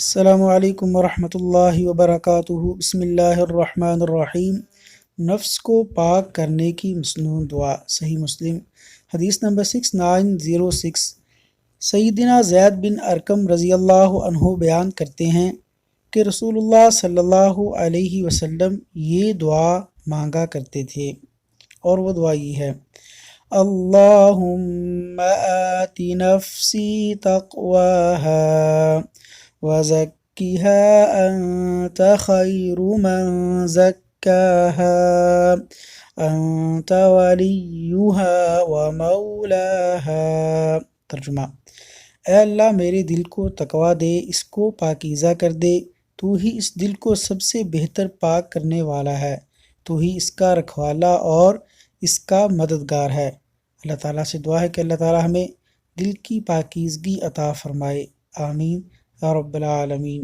السلام علیکم ورحمۃ اللہ وبرکاتہ۔ بسم اللہ الرحمن الرحیم۔ نفس کو پاک کرنے کی مسنون دعا۔ صحیح مسلم حدیث نمبر 6906۔ سیدنا زید بن ارقم رضی اللہ عنہ بیان کرتے ہیں کہ رسول اللہ صلی اللہ علیہ وسلم یہ دعا مانگا کرتے تھے، اور وہ دعا یہ ہے: اللہم آت نفسی تقواہا وزکها انت خیر من زکاها انت ولیہا ومولاہا۔ ترجمہ: اے اللہ میرے دل کو تقوی دے، اس کو پاکیزہ کر دے، تو ہی اس دل کو سب سے بہتر پاک کرنے والا ہے، تو ہی اس کا رکھوالا اور اس کا مددگار ہے۔ اللہ تعالیٰ سے دعا ہے کہ اللہ تعالیٰ ہمیں دل کی پاکیزگی عطا فرمائے، آمین یا رب العالمین۔